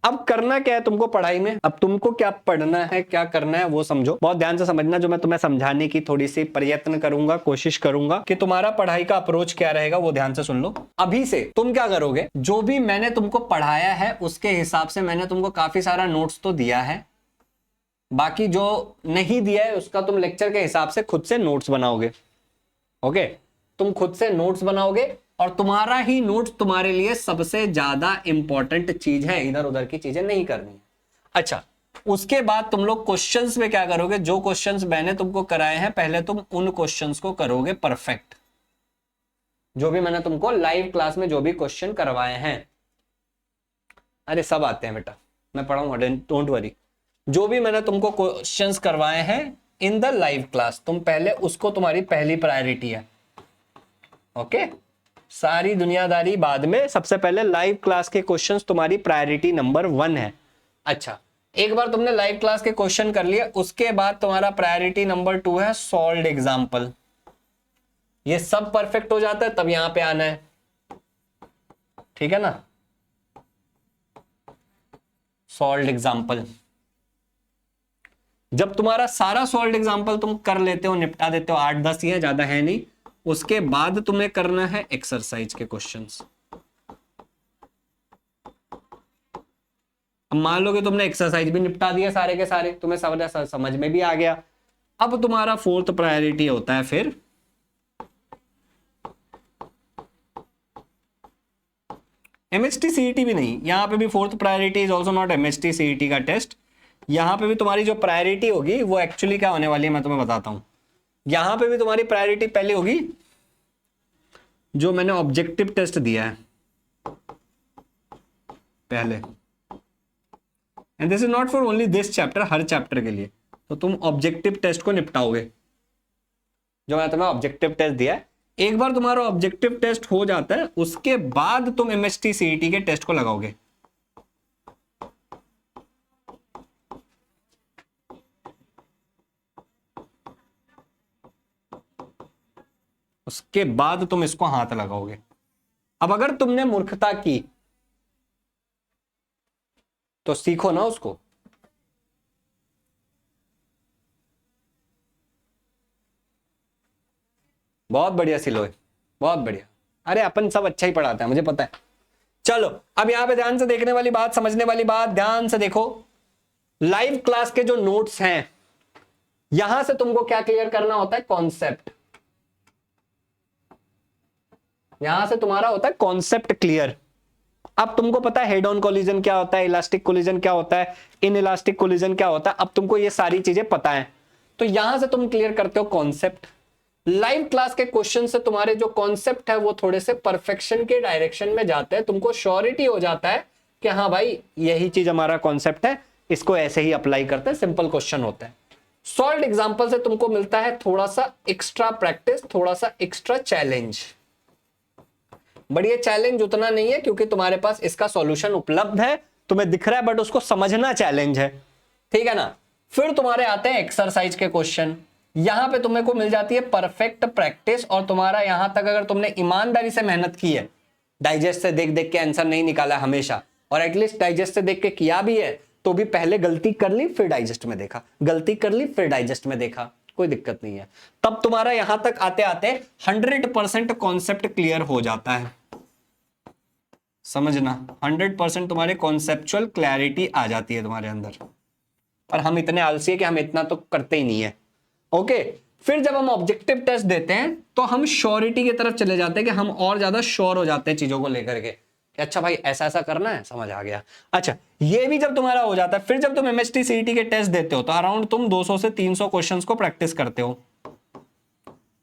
अब करना क्या है तुमको पढ़ाई में, अब तुमको क्या पढ़ना है, क्या करना है वो समझो, बहुत ध्यान से समझना। जो मैं तुम्हें समझाने की थोड़ी सी प्रयत्न करूंगा, कोशिश करूंगा कि तुम्हारा पढ़ाई का अप्रोच क्या रहेगा वो ध्यान से सुन लो। अभी से तुम क्या करोगे, जो भी मैंने तुमको पढ़ाया है उसके हिसाब से मैंने तुमको काफी सारा नोट्स तो दिया है, बाकी जो नहीं दिया है उसका तुम लेक्चर के हिसाब से खुद से नोट्स बनाओगे। ओके, तुम खुद से नोट्स बनाओगे और तुम्हारा ही नोट्स तुम्हारे लिए सबसे ज्यादा इंपॉर्टेंट चीज है, इधर उधर की चीजें नहीं करनी है। अच्छा, उसके बाद तुम लोग क्वेश्चंस में क्या करोगे, जो क्वेश्चंस मैंने तुमको कराए हैं पहले तुम उन क्वेश्चंस को करोगे परफेक्ट। जो भी मैंने तुमको लाइव क्लास में जो भी क्वेश्चन करवाए हैं, अरे सब आते हैं बेटा, मैं पढ़ाऊंगा, डोंट वरी। जो भी मैंने तुमको क्वेश्चंस करवाए हैं इन द लाइव क्लास, तुम पहले उसको, तुम्हारी पहली प्रायोरिटी है। ओके, सारी दुनियादारी बाद में, सबसे पहले लाइव क्लास के क्वेश्चंस तुम्हारी प्रायोरिटी नंबर 1 है। अच्छा, एक बार तुमने लाइव क्लास के क्वेश्चन कर लिए, उसके बाद तुम्हारा प्रायोरिटी नंबर 2 है सॉल्व्ड एग्जांपल। ये सब परफेक्ट हो जाता है तब यहां पे आना है, ठीक है ना। सॉल्व्ड एग्जांपल, जब तुम्हारा सारा सॉल्व्ड एग्जांपल तुम कर लेते हो, निपटा देते हो, 8-10 ही है, ज्यादा है नहीं, उसके बाद तुम्हें करना है एक्सरसाइज के क्वेश्चंस। अब मान लो कि तुमने एक्सरसाइज भी निपटा दिया सारे के सारे, तुम्हें समझ में भी आ गया। अब तुम्हारा 4th प्रायोरिटी होता है फिर एमएचटी सीईटी भी नहीं, यहां पे भी 4th priority is also not MHT CET का टेस्ट। यहां पे भी तुम्हारी जो प्रायोरिटी होगी वो एक्चुअली क्या होने वाली है मैं तुम्हें बताता हूं। यहां पे भी तुम्हारी प्रायोरिटी पहले होगी जो मैंने ऑब्जेक्टिव टेस्ट दिया है पहले, and this is not for only this chapter, her chapter के लिए। तो तुम ऑब्जेक्टिव टेस्ट को निपटाओगे, जो मैंने तुम्हें ऑब्जेक्टिव टेस्ट दिया है। एक बार तुम्हारा ऑब्जेक्टिव टेस्ट हो जाता है उसके बाद तुम एमएचटी सीईटी के टेस्ट को लगाओगे। उसके बाद तुम इसको हाथ लगाओगे। अब अगर तुमने मूर्खता की तो सीखो ना उसको। बहुत बढ़िया सिलोय, बहुत बढ़िया। अरे अपन सब अच्छा ही पढ़ाते हैं, मुझे पता है। चलो अब यहां पे ध्यान से देखने वाली बात, समझने वाली बात, ध्यान से देखो। लाइव क्लास के जो नोट्स हैं, यहां से तुमको क्या क्लियर करना होता है, कॉन्सेप्ट। यहां से तुम्हारा होता है कॉन्सेप्ट क्लियर। अब तुमको पता है हेड ऑन कोलिजन क्या होता है, इलास्टिक कोलिजन क्या होता है, इन इलास्टिक कोलिजन क्या होता है, अब तुमको ये सारी चीजें पता है। तो यहां से तुम क्लियर करते हो कॉन्सेप्ट। लाइव क्लास के क्वेश्चन से तुम्हारे जो कॉन्सेप्ट है वो थोड़े से परफेक्शन के डायरेक्शन में जाते हैं, तुमको श्योरिटी हो जाता है कि हाँ भाई यही चीज हमारा कॉन्सेप्ट है, इसको ऐसे ही अप्लाई करते हैं, सिंपल क्वेश्चन होता है। सॉल्व्ड एग्जांपल से तुमको मिलता है थोड़ा सा एक्स्ट्रा प्रैक्टिस, थोड़ा सा एक्स्ट्रा चैलेंज। बट ये चैलेंज उतना नहीं है क्योंकि तुम्हारे पास इसका सॉल्यूशन उपलब्ध है, तुम्हें दिख रहा है, बट उसको समझना चैलेंज है, ठीक है ना। फिर तुम्हारे आते हैं एक्सरसाइज के क्वेश्चन। यहां पे तुम्हें को मिल जाती है परफेक्ट प्रैक्टिस, और तुम्हारा यहां तक अगर तुमने ईमानदारी से मेहनत की है, डाइजेस्ट से देख देख के आंसर नहीं निकाला हमेशा, और एटलीस्ट डाइजेस्ट से देख के किया भी है तो भी पहले गलती कर ली फिर डाइजेस्ट में देखा, गलती कर ली फिर डाइजेस्ट में देखा, कोई दिक्कत नहीं है। तब तुम्हारा यहां तक आते आते 100% कॉन्सेप्ट क्लियर हो जाता है। समझना, 100% तुम्हारे कॉन्सेप्चुअल क्लैरिटी आ जाती है तुम्हारे अंदर। पर हम इतने आलसी है कि हम इतना तो करते ही नहीं है। ओके, फिर जब हम ऑब्जेक्टिव टेस्ट देते हैं तो हम श्योरिटी की तरफ चले जाते हैं कि हम और ज्यादा श्योर हो जाते हैं चीजों को लेकर के कि अच्छा भाई ऐसा ऐसा करना है, समझ आ गया। अच्छा, ये भी जब तुम्हारा हो जाता है, फिर जब तुम एमएचटी सीईटी के टेस्ट देते हो तो अराउंड तुम 200 से 300 क्वेश्चंस को प्रैक्टिस करते हो,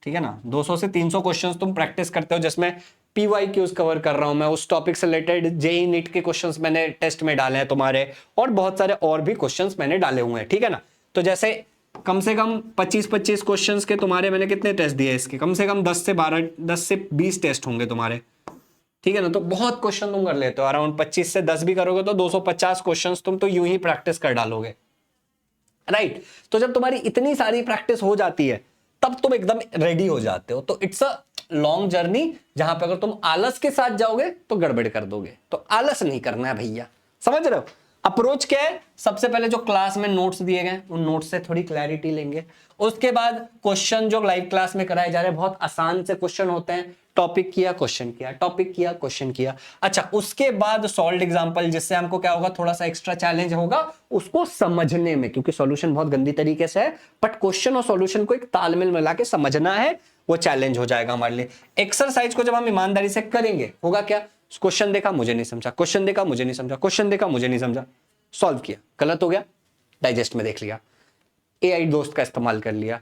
ठीक है ना। 200 से 300 क्वेश्चंस तुम प्रैक्टिस करते हो, जिसमें पीवाईक्यूज कवर कर रहा हूं मैं, उस टॉपिक से रिलेटेड जेईई नीट के क्वेश्चंस मैंने टेस्ट में डाले हैं तुम्हारे, और बहुत सारे और भी क्वेश्चंस मैंने डाले हुए हैं, ठीक है ना। तो जैसे कम से कम 25-25 क्वेश्चंस के तुम्हारे मैंने कितने टेस्ट दिए इसके, कम से कम 10 से 20 टेस्ट होंगे तुम्हारे, ठीक है ना। तो बहुत क्वेश्चन तुम कर लेते हो, अराउंड 25 से 10 भी करोगे तो 250 क्वेश्चंस तुम तो यूं ही प्रैक्टिस कर डालोगे, राइट। तो जब तुम्हारी इतनी सारी प्रैक्टिस हो जाती है तब तुम एकदम रेडी हो जाते हो। तो इट्स अ लॉन्ग जर्नी, जहां पे अगर तुम आलस के साथ जाओगे तो गड़बड़ कर दोगे, तो आलस नहीं करना है भैया, समझ रहे हो। अप्रोच क्या है? सबसे पहले जो क्लास में नोट्स दिए गए उन नोट्स से थोड़ी क्लैरिटी लेंगे। उसके बाद क्वेश्चन जो लाइव क्लास में कराए जा रहे हैं बहुत आसान से क्वेश्चन होते हैं, टॉपिक किया क्वेश्चन किया, टॉपिक किया क्वेश्चन किया। अच्छा, उसके बाद सॉल्व्ड एग्जांपल, जिससे हमको क्या होगा, थोड़ा सा एक्स्ट्रा चैलेंज होगा उसको समझने में, क्योंकि सॉल्यूशन बहुत गंदी तरीके से है, बट क्वेश्चन और सॉल्यूशन को एक तालमेल मिला के समझना है, वो चैलेंज हो जाएगा हमारे लिए। एक्सरसाइज को जब हम ईमानदारी से करेंगे होगा क्या, क्वेश्चन देखा मुझे नहीं समझा, क्वेश्चन देखा मुझे नहीं समझा, क्वेश्चन देखा मुझे नहीं समझा, सॉल्व किया, गलत हो गया, डाइजेस्ट में देख लिया, एआई दोस्त का इस्तेमाल कर लिया,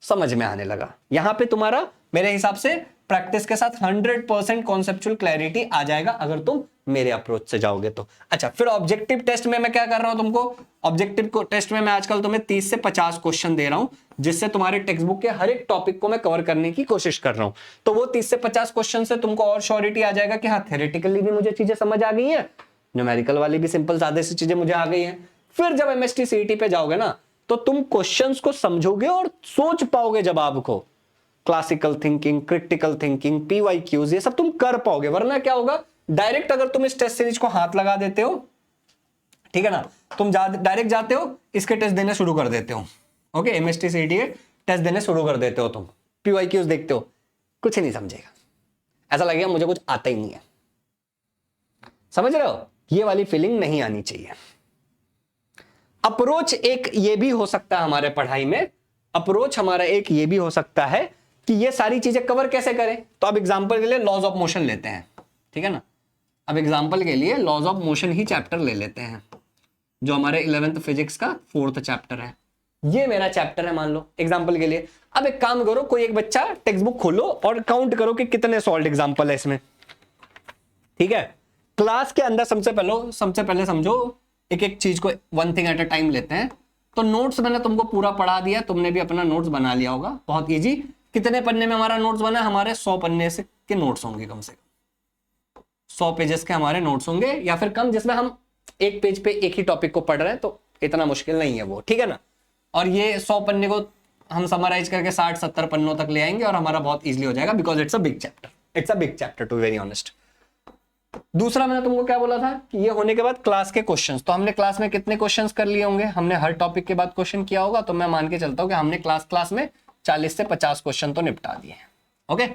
समझ में आने लगा। यहां पे तुम्हारा मेरे हिसाब से प्रैक्टिस के साथ 100% कॉन्सेप्चुअल क्लैरिटी आ जाएगा अगर तुम मेरे अप्रोच से जाओगे तो। अच्छा, फिर ऑब्जेक्टिव टेस्ट में मैं क्या कर रहा हूं तुमको, ऑब्जेक्टिव टेस्ट में मैं आजकल तुम्हें 30 से 50 क्वेश्चन दे रहा हूं, जिससे तुम्हारे टेक्स्ट बुक के हर एक टॉपिक को मैं कवर करने की कोशिश कर रहा हूं। तो वो 30 से 50 क्वेश्चन से तुमको और श्योरिटी आ जाएगा कि हाँ, थ्योरेटिकली भी मुझे चीजें समझ आ गई है, न्यूमेरिकल वाली भी सिंपल सादे सी चीजें मुझे आ गई हैं। फिर जब एमएसटी सीईटी पे जाओगे ना, तो तुम क्वेश्चंस को समझोगे और सोच पाओगे जवाब को। Classical thinking, critical thinking, PYQs, ये सब तुम कर पाओगे। वरना क्या होगा, डायरेक्ट अगर तुम इस टेस्ट सीरीज को हाथ लगा देते हो, ठीक है ना, तुम डायरेक्ट जाते हो इसके टेस्ट देने शुरू कर देते हो, ओके, एमएसटी सीईटी के टेस्ट देने शुरू कर देते हो, तुम पीवाईक्यूज देखते हो, कुछ ही नहीं समझेगा, ऐसा लगेगा मुझे कुछ आता ही नहीं है। समझ रहे हो, ये वाली फीलिंग नहीं आनी चाहिए। अप्रोच एक ये भी हो सकता है हमारे पढ़ाई में, अप्रोच हमारा एक ये भी हो सकता है कि ये सारी चीजें कवर कैसे करें। तो अब एग्जांपल के लिए लॉज ऑफ मोशन लेते हैं, ठीक है ना, अब एग्जांपल के लिए लॉज ऑफ मोशन ही चैप्टर ले लेते हैं, जो हमारे 11th फिजिक्स का 4th चैप्टर है। ये मेरा चैप्टर है मान लो एग्जांपल के लिए। अब एक काम करो, कोई एक बच्चा टेक्स्ट बुक खोलो और काउंट करो कि कितने सॉल्व्ड एग्जांपल है इसमें, ठीक है। क्लास के अंदर सबसे पहले समझो, एक एक चीज को one thing at a time लेते हैं। तो नोट्स मैंने तुमको पूरा पढ़ा दिया, तुमने भी अपना नोट्स बना लिया होगा, बहुत इजी। कितने पन्ने में हमारा नोट्स बना, हमारे 100 पन्ने से के नोट्स होंगे, कम से कम 100 पेजेस के हमारे नोट्स होंगे, या फिर कम, जिसमें हम एक पेज पे एक ही टॉपिक को पढ़ रहे हैं, तो इतना मुश्किल नहीं है वो, ठीक है ना। और ये 100 पन्ने को हम समराइज करके 60-70 पन्नों तक ले आएंगे और हमारा बहुत इजीली हो जाएगा, because it's a big chapter, to very honest. दूसरा मैंने तुमको क्या बोला था कि ये होने के बाद क्लास के क्वेश्चंस, तो हमने क्लास में कितने क्वेश्चंस कर लिए होंगे, हमने हर टॉपिक के बाद क्वेश्चन किया होगा, तो मैं मान के चलता हूं कि हमने क्लास में 40 से 50 क्वेश्चन तो निपटा दिए हैं, ओके।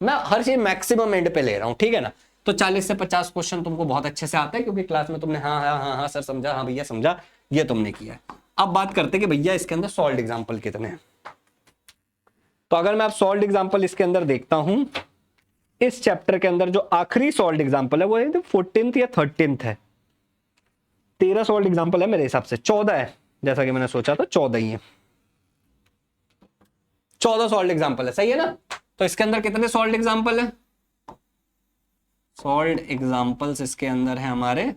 मैं हर चीज मैक्सिमम एंड पे ले रहा हूं, ठीक है ना। तो 40 से 50 क्वेश्चन तुमको बहुत अच्छे से आते हैं, क्योंकि क्लास में तुमने हाँ सर समझा, हाँ भैया समझा, ये तुमने किया है। अब बात करते कि भैया इसके अंदर सॉल्व्ड एग्जाम्पल कितने हैं। तो अगर मैं आप सॉल्व्ड एग्जाम्पल इसके अंदर देखता हूं, इस चैप्टर के अंदर जो आखिरी सॉल्व्ड एग्जांपल है वो 14th या 13th है। 13 सॉल्व्ड एग्जांपल है मेरे हिसाब से, 14 है, जैसा कि मैंने सोचा था 14 ही है, 14 सॉल्व्ड एग्जांपल है, सही है ना। तो इसके अंदर कितने सॉल्व्ड एग्जांपल है, सॉल्व्ड एग्जांपल्स इसके अंदर है हमारे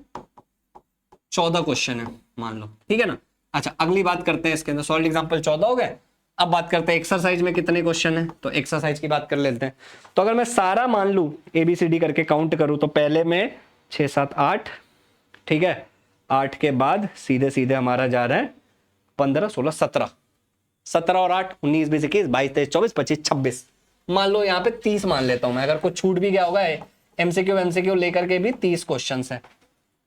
14 क्वेश्चन है मान लो, ठीक है ना। अच्छा, अगली बात करते हैं, इसके अंदर सॉल्व्ड एग्जांपल 14 हो गए। अब बात करते हैं एक्सरसाइज में कितने क्वेश्चन है, तो एक्सरसाइज की बात कर लेते हैं। तो अगर मैं सारा मान लूं, ABCD करके काउंट करूं, तो पहले में 6 7 8, ठीक है, 8 के बाद सीधे सीधे हमारा जा रहा है 15 16 17, 17 और 8 19 20 21 22 23 24 25 26, मान लो यहाँ पे 30 मान लेता हूं मैं, अगर कुछ छूट भी गया होगा MCQ लेकर के भी 30 क्वेश्चन है,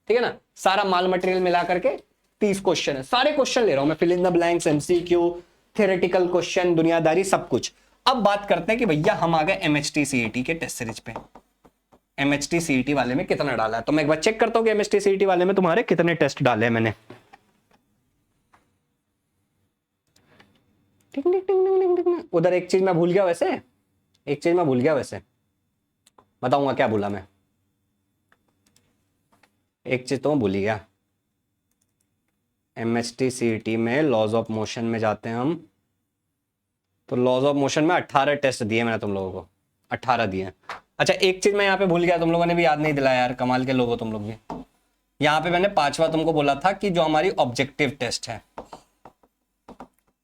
ठीक है ना। सारा माल मटेरियल मिला करके 30 क्वेश्चन है, सारे क्वेश्चन ले रहा हूं मैं, fill in the blanks, MCQ, theoretical question, दुनियादारी, सब कुछ। अब बात करते हैं कि भैया हम आ गए MHT CET के टेस्ट सीरीज पे। MHT CET वाले में कितना डाला है, तो मैं एक बार चेक करता हूं कि MHT CET वाले में तुम्हारे कितने टेस्ट डाले हैं मैंने। उधर एक चीज मैं भूल गया वैसे, बताऊंगा क्या भूला मैं, एक चीज तो मैं भूल ही गया। MHT CET में लॉज ऑफ मोशन में जाते हैं हम, तो लॉज ऑफ मोशन में 18 टेस्ट दिए मैंने तुम लोगों को, 18 दिए। अच्छा, एक चीज मैं यहाँ पे भूल गया, तुम लोगों ने भी याद नहीं दिलाया यार, कमाल के लोग हो तुम लोग भी। यहाँ पे मैंने 5वां तुमको बोला था कि जो हमारी ऑब्जेक्टिव टेस्ट है,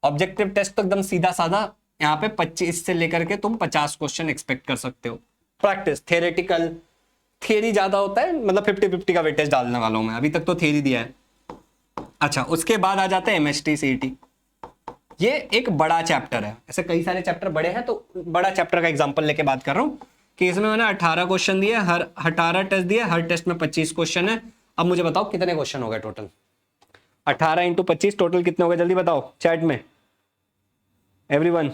ऑब्जेक्टिव टेस्ट तो एकदम सीधा साधा, यहाँ पे 25 से लेकर के तुम 50 क्वेश्चन एक्सपेक्ट कर सकते हो। प्रैक्टिस, थियरी ज्यादा होता है, मतलब 50-50 का वेटेज डालने वाला हूं मैं, अभी तक तो थियरी दिया है। अच्छा, उसके बाद आ जाते हैं MHT CET। ये एक बड़ा चैप्टर है, ऐसे कई सारे चैप्टर बड़े हैं, तो बड़ा चैप्टर का एग्जांपल लेके बात कर रहा हूं कि इसमें मैंने 18 क्वेश्चन दिए, हर 18 टेस्ट दिए, हर टेस्ट में 25 क्वेश्चन है, अब मुझे बताओ कितने क्वेश्चन हो गए टोटल? 18 इंटू 25 टोटल कितने हो गए? जल्दी बताओ चैट में एवरीवन,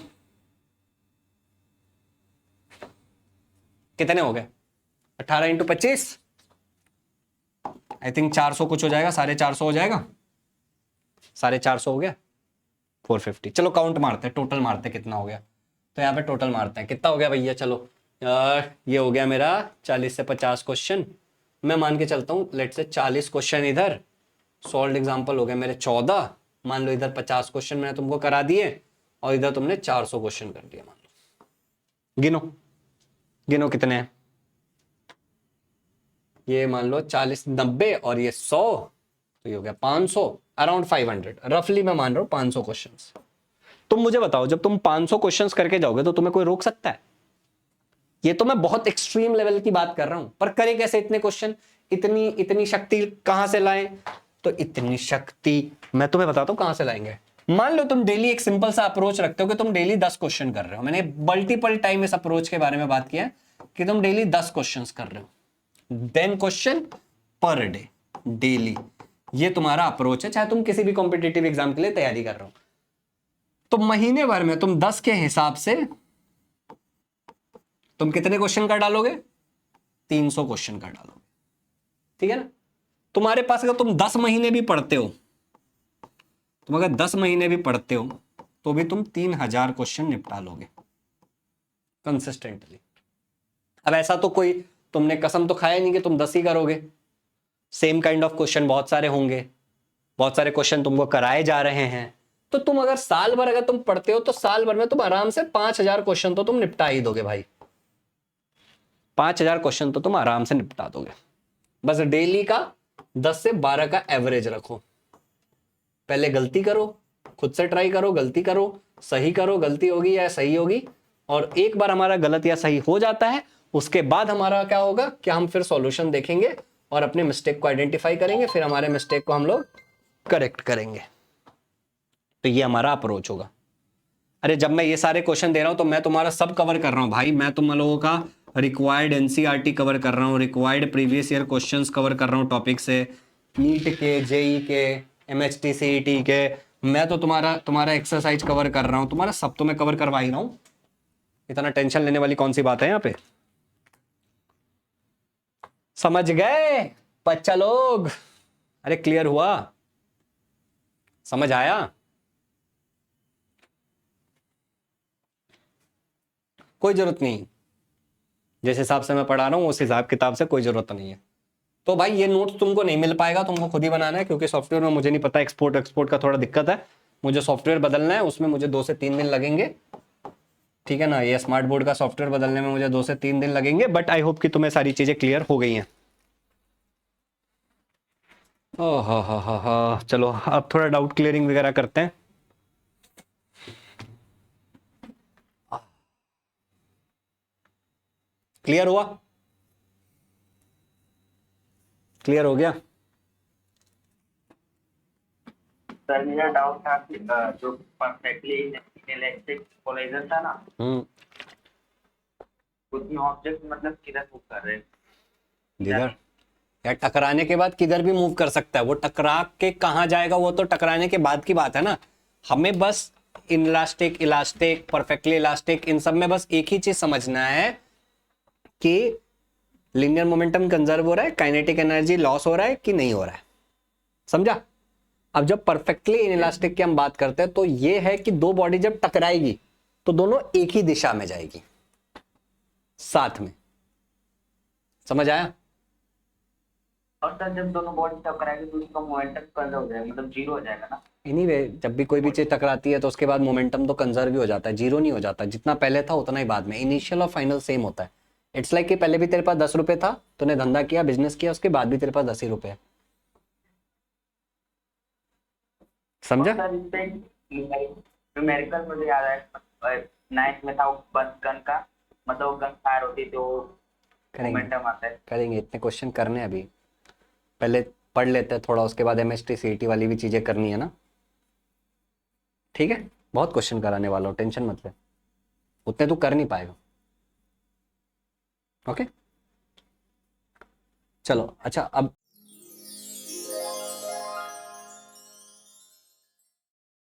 कितने हो गए? 18 इंटू 25 आई थिंक 400 कुछ हो जाएगा, 450 हो जाएगा, 450 हो गया, 450। चलो काउंट मारते हैं, टोटल मारते हैं कितना हो गया। तो यहाँ पे टोटल मारते हैं कितना हो गया भैया। चलो ये हो गया मेरा 40 से 50 क्वेश्चन। मैं मान के चलता हूँ लेट से 40 क्वेश्चन इधर सॉल्व एग्जाम्पल हो गए मेरे 14। मान लो इधर 50 क्वेश्चन मैंने तुमको करा दिए और इधर तुमने 400 क्वेश्चन कर दिए। मान लो गिनो गिनो कितने हैं। ये मान लो 40 90 और ये 100, तो ये हो गया 500, अराउंड 500 रफली मैं मान रहा हूँ 500 क्वेश्चंस। तुम मुझे बताओ जब तुम 500 क्वेश्चंस करके जाओगे तो तुम्हें कोई रोक सकता है? ये तो मैं बहुत एक्सट्रीम लेवल की बात कर रहा हूं, पर करे कैसे इतने क्वेश्चन? इतनी इतनी शक्ति कहां से लाएं? तो इतनी शक्ति मैं तुम्हें बताता हूं कहां से लाएंगे। मान लो तुम डेली एक सिंपल सा अप्रोच रखते हो कि तुम डेली 10 क्वेश्चन कर रहे हो। मैंने मल्टीपल टाइम इस अप्रोच के बारे में बात किया है कि तुम डेली 10 क्वेश्चन कर रहे हो, 10 क्वेश्चन पर डे डेली। ये तुम्हारा अप्रोच है, चाहे तुम किसी भी कॉम्पिटिटिव एग्जाम के लिए तैयारी कर रहे हो। तो महीने भर में तुम 10 के हिसाब से तुम कितने क्वेश्चन कर डालोगे? 300 क्वेश्चन कर डालोगे, ठीक है ना। तुम्हारे पास अगर तुम 10 महीने भी पढ़ते हो, तुम अगर 10 महीने भी पढ़ते हो तो भी तुम 3000 क्वेश्चन निपटा लोगे कंसिस्टेंटली। अब ऐसा तो कोई तुमने कसम तो खाया नहीं कि तुम 10 ही करोगे। सेम काइंड ऑफ क्वेश्चन बहुत सारे होंगे, बहुत सारे क्वेश्चन तुमको कराए जा रहे हैं। तो तुम अगर साल भर अगर तुम पढ़ते हो तो साल भर में तुम आराम से 5000 क्वेश्चन तो तुम निपटा ही दोगे भाई। 5000 क्वेश्चन तो तुम आराम से निपटा दोगे। बस डेली का 10 से 12 का एवरेज रखो। पहले गलती करो, खुद से ट्राई करो, गलती करो, सही करो, गलती होगी या सही होगी। और एक बार हमारा गलत या सही हो जाता है, उसके बाद हमारा क्या होगा कि हम फिर सॉल्यूशन देखेंगे और अपने मिस्टेक को आइडेंटिफाई करेंगे, फिर हमारे मिस्टेक को हम लोग करेक्ट करेंगे। तो ये हमारा अप्रोच होगा। अरे जब मैं ये सारे क्वेश्चन दे रहा हूं तो मैं तुम्हारा सब कवर कर रहा हूं भाई। मैं तुम लोगों का रिक्वायर्ड एनसीईआरटी कवर कर रहा हूं, required previous year questions cover कर रहा हूं टॉपिक से, नीट के, जेई के, एमएचटी सीईटी के। मैं तो तुम्हारा एक्सरसाइज कवर कर रहा हूं, तुम्हारा सब तो मैं कवर करवा ही रहा हूं। इतना टेंशन लेने वाली कौन सी बात है यहाँ पे? समझ गए बच्चा लोग? अरे क्लियर हुआ? समझ आया? कोई जरूरत नहीं, जिस हिसाब से मैं पढ़ा रहा हूं उस हिसाब किताब से कोई जरूरत नहीं है। तो भाई ये नोट्स तुमको नहीं मिल पाएगा, तुमको खुद ही बनाना है, क्योंकि सॉफ्टवेयर में मुझे नहीं पता, एक्सपोर्ट का थोड़ा दिक्कत है। मुझे सॉफ्टवेयर बदलना है, उसमें मुझे 2 से 3 दिन लगेंगे, ठीक है ना। ये स्मार्ट बोर्ड का सॉफ्टवेयर बदलने में मुझे 2 से 3 दिन लगेंगे। बट आई होप कि तुम्हें सारी चीजें क्लियर हो गई हैं। ओह हा। चलो अब थोड़ा डाउट क्लियरिंग वगैरह करते हैं। क्लियर हुआ? क्लियर हो गया? सर मेरा डाउट था कि जो परफेक्टली इलेक्ट्रिक पोलराइजर था ना, उसमें ऑब्जेक्ट मतलब किधर मूव कर रहे हैं? जिधर या टकराने के बाद किधर भी मूव कर सकता है। वो टकरा के कहाँ जाएगा वो तो टकराने के बाद की बात है ना। हमें बस इलास्टिक, परफेक्टली इलास्टिक, इन सब में बस एक ही चीज समझना है कि लीनियर मोमेंटम कंजर्व हो रहा है, काइनेटिक एनर्जी लॉस हो रहा है कि नहीं हो रहा है। समझा? अब जब परफेक्टली इनइलास्टिक की हम बात करते हैं तो ये है कि दो बॉडी जब टकराएगी तो दोनों एक ही दिशा में जाएगी साथ में। समझ आया? और सर जब दोनों बॉडी टकराएगी तो उसका मोमेंटम कंजर्व हो जाएगा, मतलब जीरो हो जाएगा ना। एनीवे जब भी कोई भी चीज टकराती है तो उसके बाद मोमेंटम तो कंजर्व ही हो जाता है, जीरो नहीं हो जाता। जितना पहले था उतना ही बाद में, इनिशियल और फाइनल सेम होता है। इट्स लाइक कि पहले भी तेरे पास 10 रुपए था, तूने धंधा किया, बिजनेस किया, उसके बाद भी तेरे पास 10 ही रुपए है। समझा? सर इस पे न्यूमेरिकल मुझे याद है, 9th में था गन का, मतलब वो गन फायर होती तो मोमेंटम आता है। करेंगे, इतने क्वेश्चन करने हैं अभी, पहले पढ़ लेते हैं थोड़ा, उसके बाद एमएसटी सीईटी वाली भी चीजें करनी है ना। ठीक है, बहुत क्वेश्चन कराने वाला हूँ, टेंशन मत ले, उतने तू कर नहीं पाएगा। ओके चलो, अच्छा अब